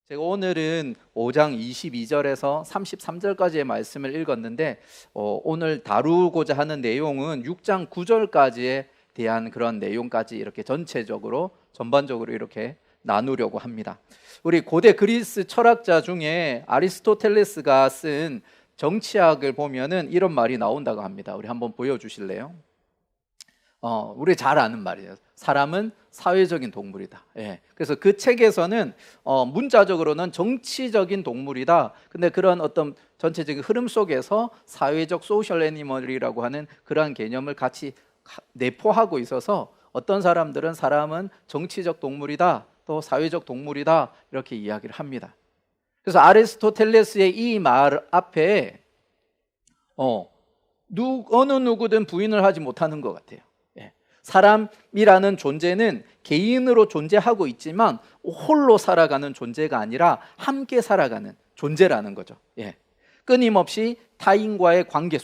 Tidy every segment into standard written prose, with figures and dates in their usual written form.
제가 오늘은 5장 22절에서 33절까지의 말씀을 읽었는데 오늘 다루고자 하는 내용은 6장 9절까지에 대한 그런 내용까지 이렇게 전반적으로 이렇게 나누려고 합니다. 우리 고대 그리스 철학자 중에 아리스토텔레스가 쓴 정치학을 보면은 이런 말이 나온다고 합니다. 우리 한번 보여주실래요? 우리 잘 아는 말이에요. 사람은 사회적인 동물이다. 예. 그래서 그 책에서는 문자적으로는 정치적인 동물이다. 근데 그런 어떤 전체적인 흐름 속에서 사회적 소셜 애니멀이라고 하는 그러한 개념을 같이 내포하고 있어서 어떤 사람들은 사람은 정치적 동물이다, 또 사회적 동물이다 이렇게 이야기를 합니다. 그래서 아리스토텔레스의 이 말 앞에 어느 누구든 부인을 하지 못하는 것 같아요. 사람이라는 존재는 개인으로 존재하고 있지만 홀로 살아가는 존재가 아니라 함께 살아가는 존재라는 거죠. 끊임없이 타인과의 관계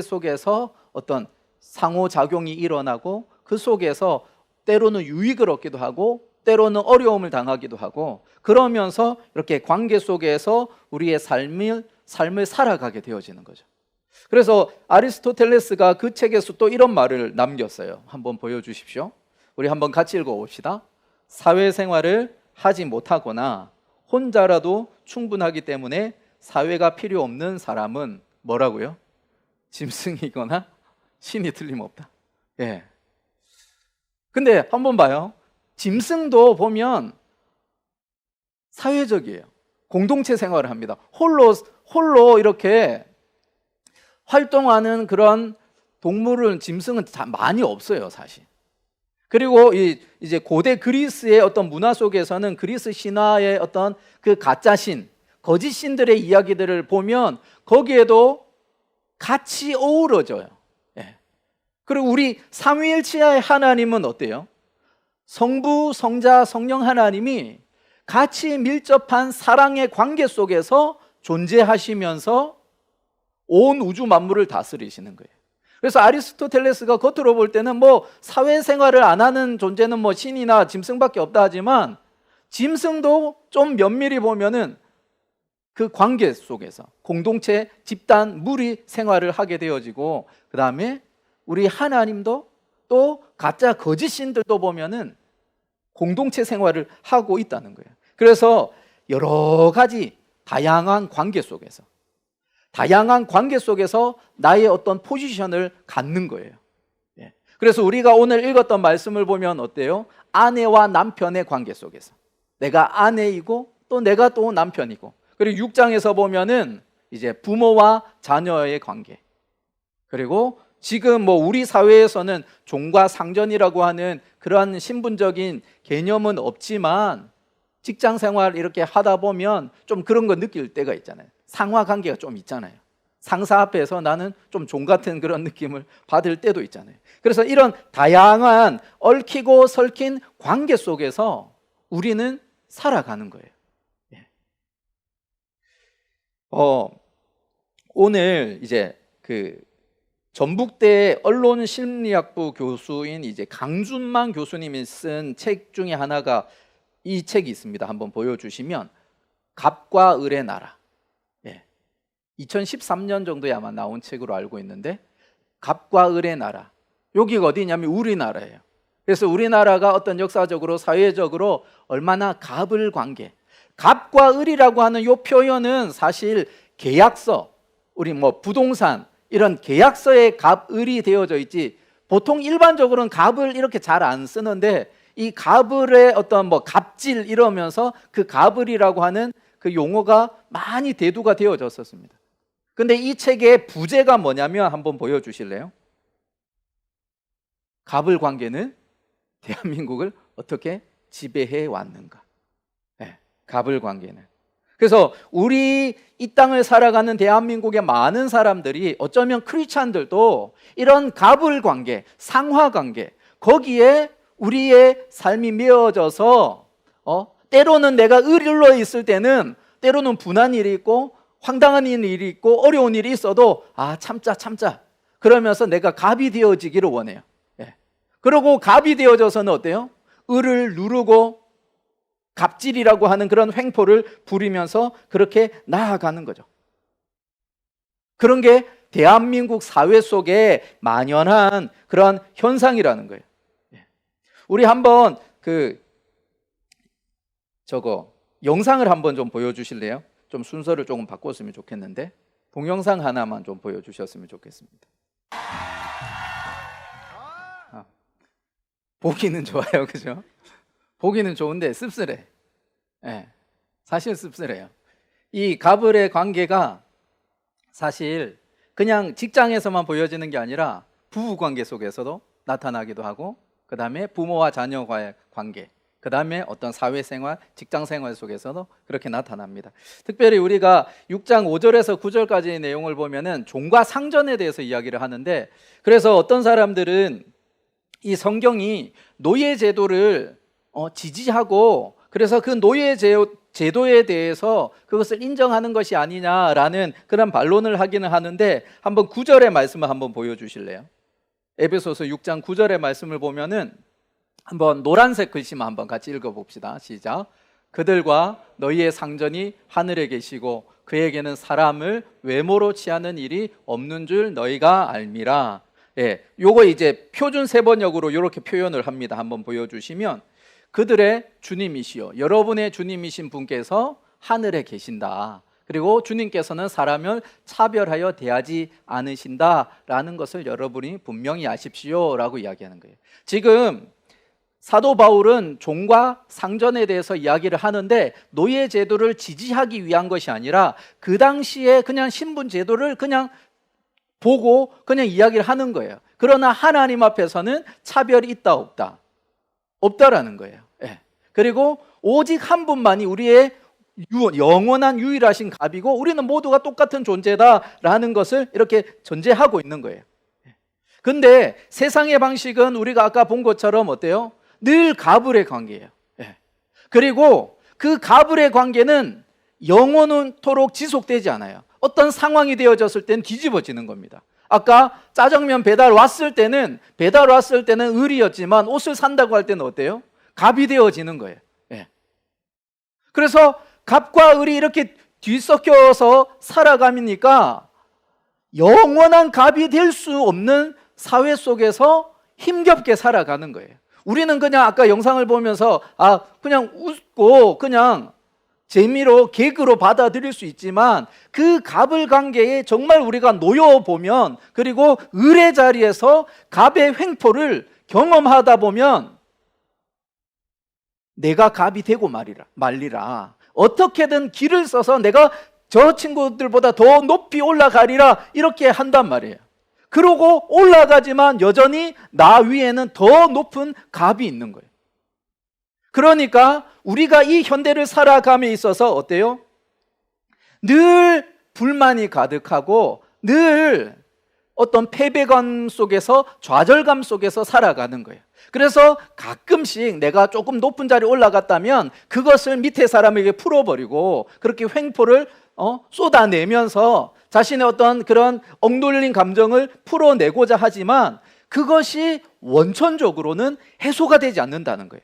속에서 어떤 상호작용이 일어나고 그 속에서 때로는 유익을 얻기도 하고 때로는 어려움을 당하기도 하고 그러면서 이렇게 관계 속에서 우리의 삶을 살아가게 되어지는 거죠. 그래서 아리스토텔레스가 그 책에서 또 이런 말을 남겼어요. 한번 보여주십시오. 우리 한번 같이 읽어봅시다. 사회생활을 하지 못하거나 혼자라도 충분하기 때문에 사회가 필요 없는 사람은 뭐라고요? 짐승이거나 신이 틀림없다. 근데 한번 봐요. 짐승도 보면 사회적이에요. 공동체 생활을 합니다. 홀로 이렇게 활동하는 그런 동물은 짐승은 많이 없어요, 사실. 그리고 이제 고대 그리스의 어떤 문화 속에서는 그리스 신화의 어떤 그 가짜 신, 거짓 신들의 이야기들을 보면 거기에도 같이 어우러져요. 그리고 우리 삼위일체의 하나님은 어때요? 성부, 성자, 성령 하나님이 같이 밀접한 사랑의 관계 속에서 존재하시면서 온 우주 만물을 다스리시는 거예요. 그래서 아리스토텔레스가 겉으로 볼 때는 사회생활을 안 하는 존재는 신이나 짐승밖에 없다 하지만 짐승도 좀 면밀히 보면은 그 관계 속에서 공동체, 집단, 무리 생활을 하게 되어지고 그 다음에 우리 하나님도 또 가짜 거짓 신들도 보면은 공동체 생활을 하고 있다는 거예요. 그래서 여러 가지 다양한 관계 속에서 나의 어떤 포지션을 갖는 거예요. 그래서 우리가 오늘 읽었던 말씀을 보면 어때요? 아내와 남편의 관계 속에서 내가 아내이고 또 내가 또 남편이고, 그리고 6장에서 보면은 이제 부모와 자녀의 관계, 그리고 지금 우리 사회에서는 종과 상전이라고 하는 그러한 신분적인 개념은 없지만 직장 생활 이렇게 하다 보면 좀 그런 거 느낄 때가 있잖아요. 상하 관계가 좀 있잖아요. 상사 앞에서 나는 좀 종 같은 그런 느낌을 받을 때도 있잖아요. 그래서 이런 다양한 얽히고 설킨 관계 속에서 우리는 살아가는 거예요. 오늘 이제 그 전북대 언론심리학부 교수인 이제 강준만 교수님이 쓴 책 중에 하나가 이 책이 있습니다. 한번 보여주시면 갑과 을의 나라. 2013년 정도에 아마 나온 책으로 알고 있는데 갑과 을의 나라. 여기가 어디냐면 우리나라예요. 그래서 우리나라가 어떤 역사적으로 사회적으로 얼마나 갑을 관계, 갑과 을이라고 하는 이 표현은 사실 계약서, 우리 부동산 이런 계약서에 갑, 을이 되어져 있지 보통 일반적으로는 갑을 이렇게 잘 안 쓰는데 이 갑을의 어떤 갑질 이러면서 그 갑을이라고 하는 그 용어가 많이 대두가 되어졌었습니다. 근데 이 책의 부제가 뭐냐면 한번 보여주실래요? 갑을 관계는 대한민국을 어떻게 지배해 왔는가? 갑을 관계는. 그래서 우리 이 땅을 살아가는 대한민국의 많은 사람들이 어쩌면 크리스찬들도 이런 갑을 관계, 상하 관계 거기에 우리의 삶이 메어져서 때로는 내가 을로 있을 때는 때로는 분한 일이 있고 황당한 일이 있고 어려운 일이 있어도 참자 그러면서 내가 갑이 되어지기를 원해요. 그리고 갑이 되어져서는 어때요? 을을 누르고 갑질이라고 하는 그런 횡포를 부리면서 그렇게 나아가는 거죠. 그런 게 대한민국 사회 속에 만연한 그런 현상이라는 거예요. 우리 한번 영상을 한번 좀 보여주실래요? 좀 순서를 조금 바꿨으면 좋겠는데 동영상 하나만 좀 보여주셨으면 좋겠습니다. 보기는 좋아요, 그죠? 보기는 좋은데 씁쓸해. 사실 씁쓸해요. 이 갑을의 관계가 사실 그냥 직장에서만 보여지는 게 아니라 부부 관계 속에서도 나타나기도 하고, 그 다음에 부모와 자녀와의 관계, 그 다음에 어떤 사회생활, 직장생활 속에서도 그렇게 나타납니다. 특별히 우리가 6장 5절에서 9절까지의 내용을 보면은 종과 상전에 대해서 이야기를 하는데, 그래서 어떤 사람들은 이 성경이 노예 제도를 지지하고, 그래서 그 노예 제도에 대해서 그것을 인정하는 것이 아니냐라는 그런 반론을 하기는 하는데, 한번 9절의 말씀을 한번 보여주실래요? 에베소서 6장 9절의 말씀을 보면은 한번 노란색 글씨만 한번 같이 읽어봅시다. 시작. 그들과 너희의 상전이 하늘에 계시고 그에게는 사람을 외모로 취하는 일이 없는 줄 너희가 알미라. 요거 이제 표준 세번역으로 이렇게 표현을 합니다. 한번 보여주시면, 그들의 주님이시요, 여러분의 주님이신 분께서 하늘에 계신다. 그리고 주님께서는 사람을 차별하여 대하지 않으신다라는 것을 여러분이 분명히 아십시오라고 이야기하는 거예요. 지금 사도 바울은 종과 상전에 대해서 이야기를 하는데 노예 제도를 지지하기 위한 것이 아니라 그 당시에 그냥 신분 제도를 그냥 보고 그냥 이야기를 하는 거예요. 그러나 하나님 앞에서는 차별이 있다 없다? 없다라는 거예요. 그리고 오직 한 분만이 우리의 영원한 유일하신 갑이고 우리는 모두가 똑같은 존재다라는 것을 이렇게 전제하고 있는 거예요. 근데 세상의 방식은 우리가 아까 본 것처럼 어때요? 늘 갑을의 관계예요. 그리고 그 갑을의 관계는 영원토록 지속되지 않아요. 어떤 상황이 되어졌을 땐 뒤집어지는 겁니다. 아까 짜장면 배달 왔을 때는 을이었지만 옷을 산다고 할 때는 어때요? 갑이 되어지는 거예요. 그래서 갑과 을이 이렇게 뒤섞여서 살아가니까 영원한 갑이 될 수 없는 사회 속에서 힘겹게 살아가는 거예요. 우리는 그냥 아까 영상을 보면서 그냥 웃고 그냥 재미로 개그로 받아들일 수 있지만, 그 갑을 관계에 정말 우리가 놓여보면, 그리고 을의 자리에서 갑의 횡포를 경험하다 보면 내가 갑이 되고 말리라. 어떻게든 길을 써서 내가 저 친구들보다 더 높이 올라가리라, 이렇게 한단 말이에요. 그러고 올라가지만 여전히 나 위에는 더 높은 갑이 있는 거예요. 그러니까 우리가 이 현대를 살아감에 있어서 어때요? 늘 불만이 가득하고 늘 어떤 패배감 속에서, 좌절감 속에서 살아가는 거예요. 그래서 가끔씩 내가 조금 높은 자리에 올라갔다면 그것을 밑에 사람에게 풀어버리고 그렇게 횡포를 쏟아내면서 자신의 어떤 그런 억눌린 감정을 풀어내고자 하지만 그것이 원천적으로는 해소가 되지 않는다는 거예요.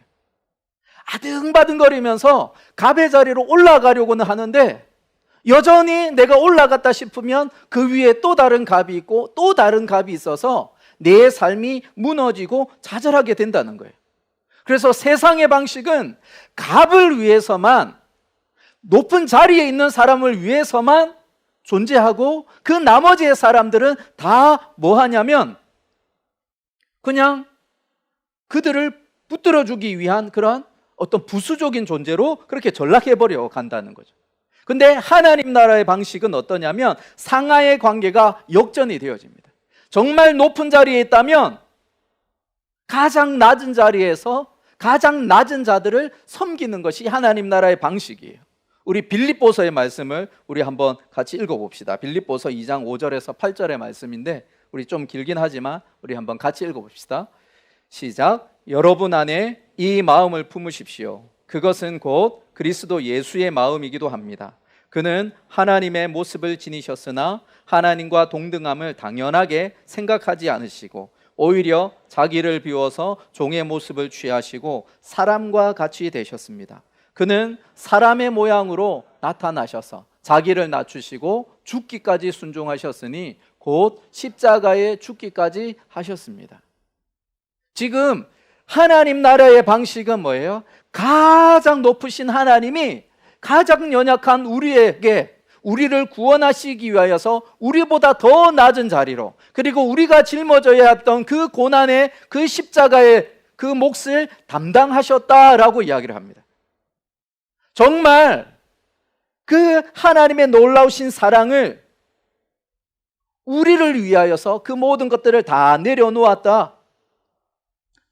아등바등거리면서 갑의 자리로 올라가려고는 하는데 여전히 내가 올라갔다 싶으면 그 위에 또 다른 갑이 있고 또 다른 갑이 있어서 내 삶이 무너지고 좌절하게 된다는 거예요. 그래서 세상의 방식은 갑을 위해서만, 높은 자리에 있는 사람을 위해서만 존재하고, 그 나머지의 사람들은 다 뭐 하냐면 그냥 그들을 붙들어주기 위한 그런 어떤 부수적인 존재로 그렇게 전락해버려 간다는 거죠. 근데 하나님 나라의 방식은 어떠냐면 상하의 관계가 역전이 되어집니다. 정말 높은 자리에 있다면 가장 낮은 자리에서 가장 낮은 자들을 섬기는 것이 하나님 나라의 방식이에요. 우리 빌립보서의 말씀을 우리 한번 같이 읽어봅시다. 빌립보서 2장 5절에서 8절의 말씀인데 우리 좀 길긴 하지만 우리 한번 같이 읽어봅시다. 시작. 여러분 안에 이 마음을 품으십시오. 그것은 곧 그리스도 예수의 마음이기도 합니다. 그는 하나님의 모습을 지니셨으나 하나님과 동등함을 당연하게 생각하지 않으시고 오히려 자기를 비워서 종의 모습을 취하시고 사람과 같이 되셨습니다. 그는 사람의 모양으로 나타나셔서 자기를 낮추시고 죽기까지 순종하셨으니 곧 십자가에 죽기까지 하셨습니다. 지금 하나님 나라의 방식은 뭐예요? 가장 높으신 하나님이 가장 연약한 우리에게 우리를 구원하시기 위하여서 우리보다 더 낮은 자리로, 그리고 우리가 짊어져야 했던 그 고난의 그 십자가의 그 몫을 담당하셨다라고 이야기를 합니다. 정말 그 하나님의 놀라우신 사랑을 우리를 위하여서 그 모든 것들을 다 내려놓았다,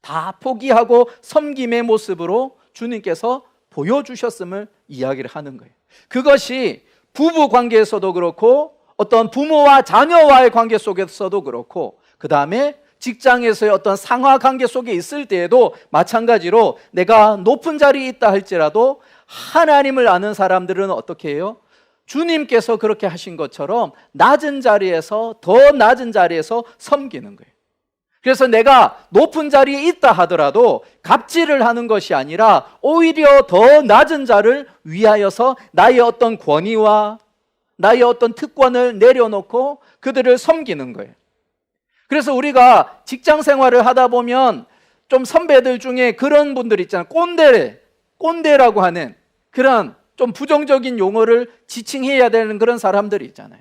다 포기하고 섬김의 모습으로 주님께서 보여주셨음을 이야기를 하는 거예요. 그것이 부부 관계에서도 그렇고 어떤 부모와 자녀와의 관계 속에서도 그렇고, 그 다음에 직장에서의 어떤 상하 관계 속에 있을 때에도 마찬가지로 내가 높은 자리에 있다 할지라도 하나님을 아는 사람들은 어떻게 해요? 주님께서 그렇게 하신 것처럼 낮은 자리에서, 더 낮은 자리에서 섬기는 거예요. 그래서 내가 높은 자리에 있다 하더라도 갑질을 하는 것이 아니라 오히려 더 낮은 자를 위하여서 나의 어떤 권위와 나의 어떤 특권을 내려놓고 그들을 섬기는 거예요. 그래서 우리가 직장 생활을 하다 보면 좀 선배들 중에 그런 분들 있잖아요. 꼰대라고 하는 그런 좀 부정적인 용어를 지칭해야 되는 그런 사람들이 있잖아요.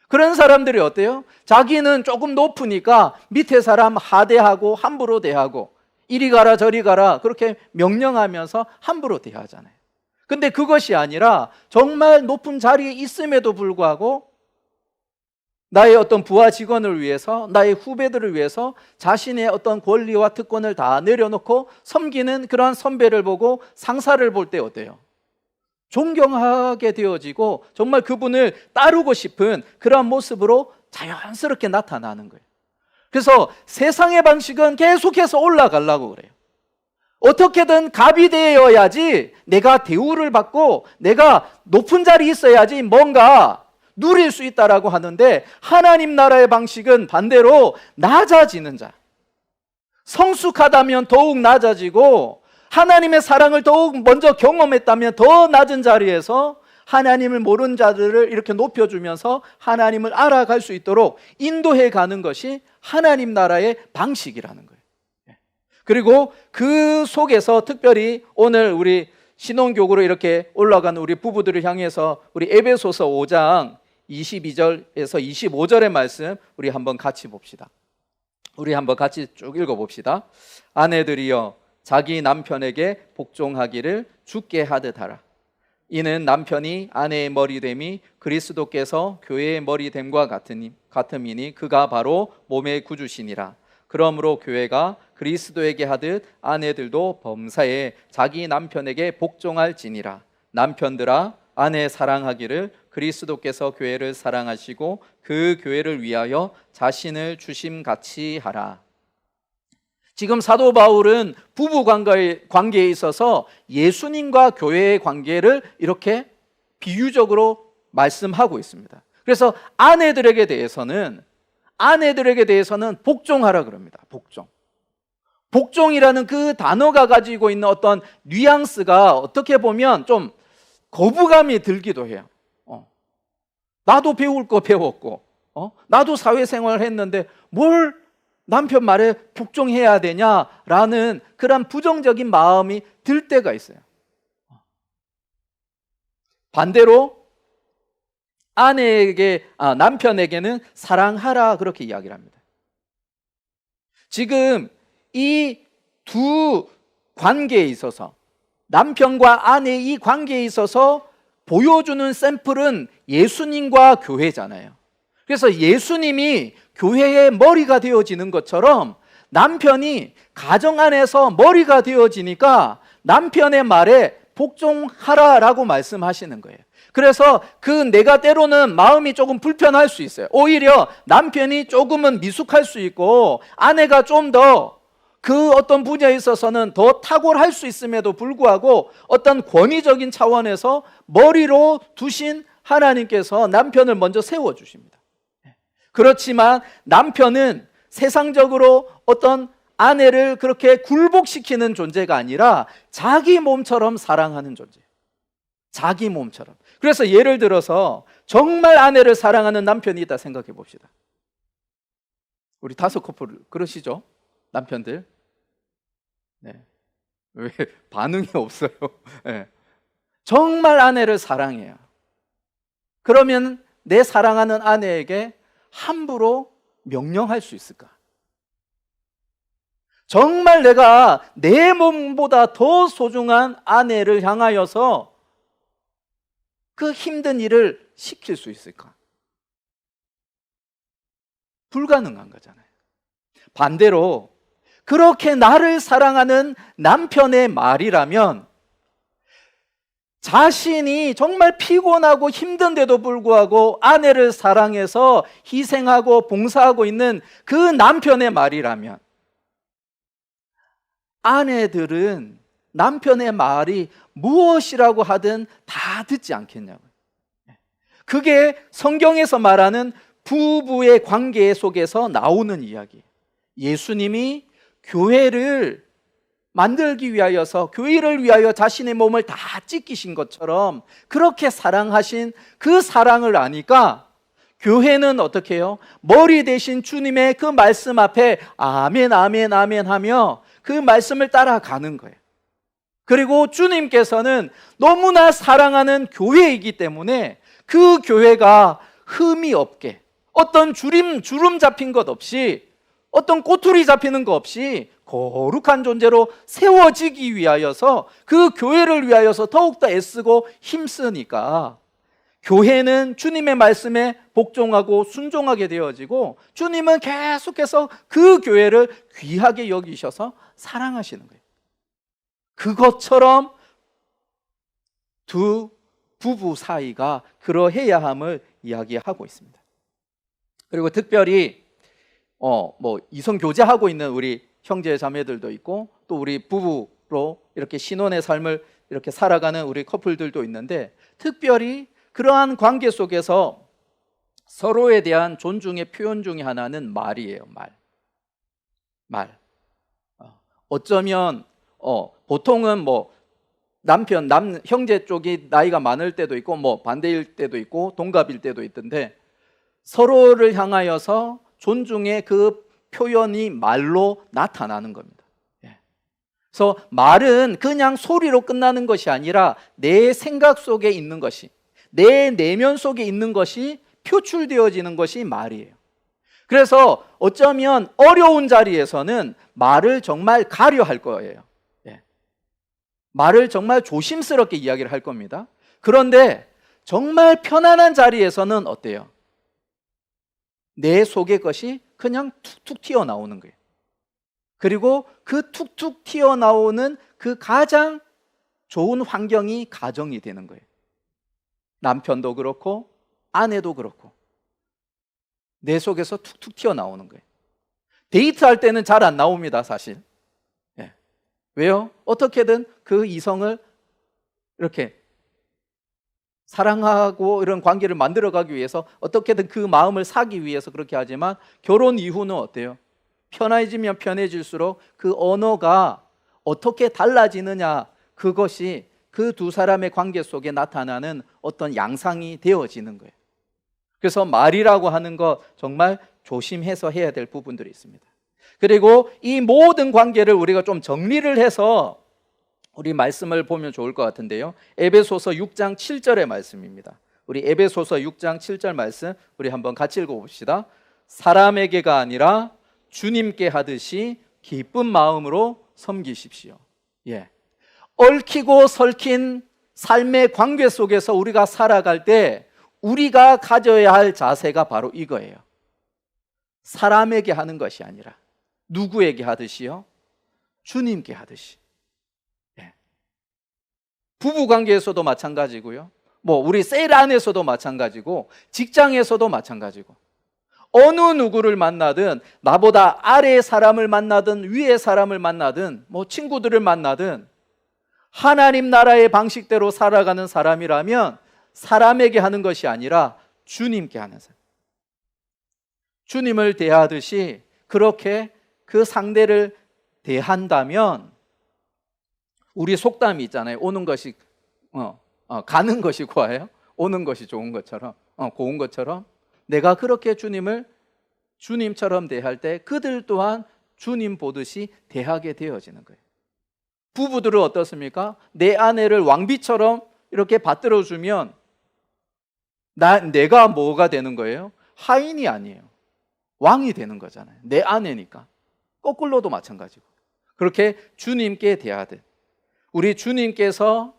그런 사람들이 어때요? 자기는 조금 높으니까 밑에 사람 하대하고 함부로 대하고 이리 가라 저리 가라 그렇게 명령하면서 함부로 대하잖아요. 근데 그것이 아니라 정말 높은 자리에 있음에도 불구하고 나의 어떤 부하 직원을 위해서, 나의 후배들을 위해서 자신의 어떤 권리와 특권을 다 내려놓고 섬기는 그러한 선배를 보고 상사를 볼 때 어때요? 존경하게 되어지고 정말 그분을 따르고 싶은 그런 모습으로 자연스럽게 나타나는 거예요. 그래서 세상의 방식은 계속해서 올라가려고 그래요. 어떻게든 갑이 되어야지 내가 대우를 받고 내가 높은 자리에 있어야지 뭔가 누릴 수 있다라고 하는데, 하나님 나라의 방식은 반대로 낮아지는 자, 성숙하다면 더욱 낮아지고 하나님의 사랑을 더욱 먼저 경험했다면 더 낮은 자리에서 하나님을 모르는 자들을 이렇게 높여주면서 하나님을 알아갈 수 있도록 인도해 가는 것이 하나님 나라의 방식이라는 거예요. 그리고 그 속에서 특별히 오늘 우리 신혼교구로 이렇게 올라가는 우리 부부들을 향해서 우리 에베소서 5장 22절에서 25절의 말씀 우리 한번 같이 봅시다. 우리 한번 같이 쭉 읽어봅시다. 아내들이여 자기 남편에게 복종하기를 주께 하듯 하라. 이는 남편이 아내의 머리됨이 그리스도께서 교회의 머리됨과 같음이니 그가 바로 몸의 구주시니라. 그러므로 교회가 그리스도에게 하듯 아내들도 범사에 자기 남편에게 복종할지니라. 남편들아 아내 사랑하기를 그리스도께서 교회를 사랑하시고 그 교회를 위하여 자신을 주심같이 하라. 지금 사도 바울은 부부 관계에 있어서 예수님과 교회의 관계를 이렇게 비유적으로 말씀하고 있습니다. 그래서 아내들에게 대해서는 복종하라 그럽니다. 복종이라는 그 단어가 가지고 있는 어떤 뉘앙스가 어떻게 보면 좀 거부감이 들기도 해요. 나도 배울 거 배웠고, 나도 사회생활을 했는데 뭘 남편 말에 복종해야 되냐라는 그런 부정적인 마음이 들 때가 있어요. 반대로 남편에게는 사랑하라 그렇게 이야기를 합니다. 지금 이 두 관계에 있어서, 남편과 아내의 이 관계에 있어서 보여주는 샘플은 예수님과 교회잖아요. 그래서 예수님이 교회의 머리가 되어지는 것처럼 남편이 가정 안에서 머리가 되어지니까 남편의 말에 복종하라라고 말씀하시는 거예요. 그래서 내가 때로는 마음이 조금 불편할 수 있어요. 오히려 남편이 조금은 미숙할 수 있고 아내가 좀 더 그 어떤 분야에 있어서는 더 탁월할 수 있음에도 불구하고 어떤 권위적인 차원에서 머리로 두신 하나님께서 남편을 먼저 세워주십니다. 그렇지만 남편은 세상적으로 어떤 아내를 그렇게 굴복시키는 존재가 아니라 자기 몸처럼 사랑하는 존재. 자기 몸처럼. 그래서 예를 들어서 정말 아내를 사랑하는 남편이 있다 생각해 봅시다. 우리 5커플 그러시죠? 남편들. 네. 왜 반응이 없어요? 네. 정말 아내를 사랑해요. 그러면 내 사랑하는 아내에게 함부로 명령할 수 있을까? 정말 내가 내 몸보다 더 소중한 아내를 향하여서 그 힘든 일을 시킬 수 있을까? 불가능한 거잖아요. 반대로 그렇게 나를 사랑하는 남편의 말이라면 자신이 정말 피곤하고 힘든데도 불구하고 아내를 사랑해서 희생하고 봉사하고 있는 그 남편의 말이라면 아내들은 남편의 말이 무엇이라고 하든 다 듣지 않겠냐고요. 그게 성경에서 말하는 부부의 관계 속에서 나오는 이야기예요. 예수님이 교회를 만들기 위하여서, 교회를 위하여 자신의 몸을 다 찢기신 것처럼 그렇게 사랑하신 그 사랑을 아니까 교회는 어떻게 해요? 머리 대신 주님의 그 말씀 앞에 아멘 아멘 아멘 하며 그 말씀을 따라가는 거예요. 그리고 주님께서는 너무나 사랑하는 교회이기 때문에 그 교회가 흠이 없게, 어떤 주름 잡힌 것 없이, 어떤 꼬투리 잡히는 것 없이 거룩한 존재로 세워지기 위하여서, 그 교회를 위하여서 더욱더 애쓰고 힘쓰니까 교회는 주님의 말씀에 복종하고 순종하게 되어지고, 주님은 계속해서 그 교회를 귀하게 여기셔서 사랑하시는 거예요. 그것처럼 두 부부 사이가 그러해야 함을 이야기하고 있습니다. 그리고 특별히 이성 교제하고 있는 우리 형제 자매들도 있고, 또 우리 부부로 이렇게 신혼의 삶을 이렇게 살아가는 우리 커플들도 있는데, 특별히 그러한 관계 속에서 서로에 대한 존중의 표현 중에 하나는 말이에요. 말. 어쩌면 보통은 형제 쪽이 나이가 많을 때도 있고, 반대일 때도 있고, 동갑일 때도 있던데, 서로를 향하여서 존중의 그 표현이 말로 나타나는 겁니다. 그래서 말은 그냥 소리로 끝나는 것이 아니라 내 생각 속에 있는 것이, 내 내면 속에 있는 것이 표출되어지는 것이 말이에요. 그래서 어쩌면 어려운 자리에서는 말을 정말 가려 할 거예요. 말을 정말 조심스럽게 이야기를 할 겁니다. 그런데 정말 편안한 자리에서는 어때요? 내 속의 것이 그냥 툭툭 튀어나오는 거예요. 그리고 그 툭툭 튀어나오는 그 가장 좋은 환경이 가정이 되는 거예요. 남편도 그렇고 아내도 그렇고 내 속에서 툭툭 튀어나오는 거예요. 데이트할 때는 잘 안 나옵니다, 사실. 왜요? 어떻게든 그 이성을 이렇게 사랑하고 이런 관계를 만들어가기 위해서 어떻게든 그 마음을 사기 위해서 그렇게 하지만, 결혼 이후는 어때요? 편해지면 편해질수록 그 언어가 어떻게 달라지느냐, 그것이 그 두 사람의 관계 속에 나타나는 어떤 양상이 되어지는 거예요. 그래서 말이라고 하는 것 정말 조심해서 해야 될 부분들이 있습니다. 그리고 이 모든 관계를 우리가 좀 정리를 해서 우리 말씀을 보면 좋을 것 같은데요. 에베소서 6장 7절의 말씀입니다. 우리 에베소서 6장 7절 말씀 우리 한번 같이 읽어봅시다. 사람에게가 아니라 주님께 하듯이 기쁜 마음으로 섬기십시오. 얽히고 설킨 삶의 관계 속에서 우리가 살아갈 때 우리가 가져야 할 자세가 바로 이거예요. 사람에게 하는 것이 아니라 누구에게 하듯이요? 주님께 하듯이. 부부 관계에서도 마찬가지고요. 우리 셀 안에서도 마찬가지고, 직장에서도 마찬가지고, 어느 누구를 만나든, 나보다 아래의 사람을 만나든 위의 사람을 만나든 친구들을 만나든, 하나님 나라의 방식대로 살아가는 사람이라면 사람에게 하는 것이 아니라 주님께 하는 사람, 주님을 대하듯이 그렇게 그 상대를 대한다면, 우리 속담이 있잖아요. 오는 것이 가는 것이 고와요? 오는 것이 좋은 것처럼, 고운 것처럼 내가 그렇게 주님을 주님처럼 대할 때 그들 또한 주님 보듯이 대하게 되어지는 거예요. 부부들은 어떻습니까? 내 아내를 왕비처럼 이렇게 받들어 주면 내가 뭐가 되는 거예요? 하인이 아니에요. 왕이 되는 거잖아요. 내 아내니까. 거꾸로도 마찬가지고. 그렇게 주님께 대하듯 우리 주님께서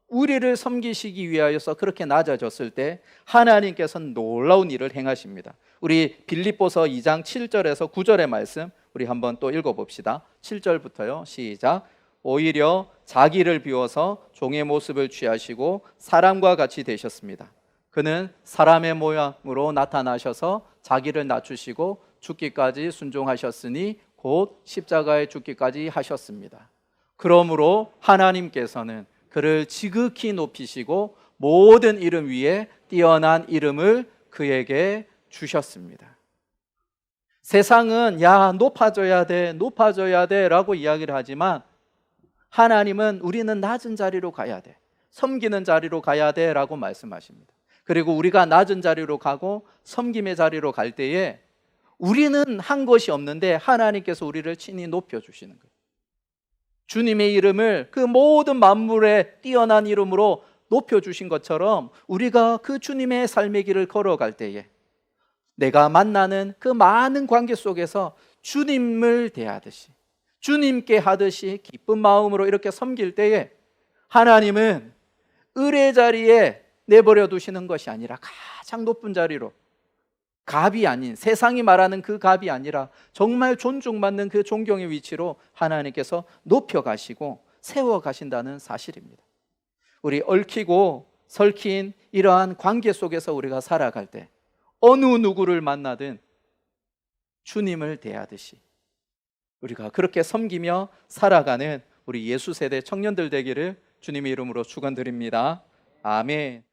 우리를 섬기시기 위하여서 그렇게 낮아졌을 때 하나님께서는 놀라운 일을 행하십니다. 우리 빌립보서 2장 7절에서 9절의 말씀 우리 한번 또 읽어봅시다. 7절부터요. 시작. 오히려 자기를 비워서 종의 모습을 취하시고 사람과 같이 되셨습니다. 그는 사람의 모양으로 나타나셔서 자기를 낮추시고 죽기까지 순종하셨으니 곧 십자가에 죽기까지 하셨습니다. 그러므로 하나님께서는 그를 지극히 높이시고 모든 이름 위에 뛰어난 이름을 그에게 주셨습니다. 세상은 야 높아져야 돼 라고 이야기를 하지만 하나님은 우리는 낮은 자리로 가야 돼, 섬기는 자리로 가야 돼 라고 말씀하십니다. 그리고 우리가 낮은 자리로 가고 섬김의 자리로 갈 때에 우리는 한 것이 없는데 하나님께서 우리를 친히 높여주시는 거예요. 주님의 이름을 그 모든 만물에 뛰어난 이름으로 높여주신 것처럼 우리가 그 주님의 삶의 길을 걸어갈 때에 내가 만나는 그 많은 관계 속에서 주님을 대하듯이 주님께 하듯이 기쁜 마음으로 이렇게 섬길 때에 하나님은 을의 자리에 내버려 두시는 것이 아니라 가장 높은 자리로, 갑이 아닌, 세상이 말하는 그 갑이 아니라 정말 존중받는 그 존경의 위치로 하나님께서 높여가시고 세워가신다는 사실입니다. 우리 얽히고 설킨 이러한 관계 속에서 우리가 살아갈 때 어느 누구를 만나든 주님을 대하듯이 우리가 그렇게 섬기며 살아가는 우리 예수 세대 청년들 되기를 주님의 이름으로 축원드립니다. 아멘.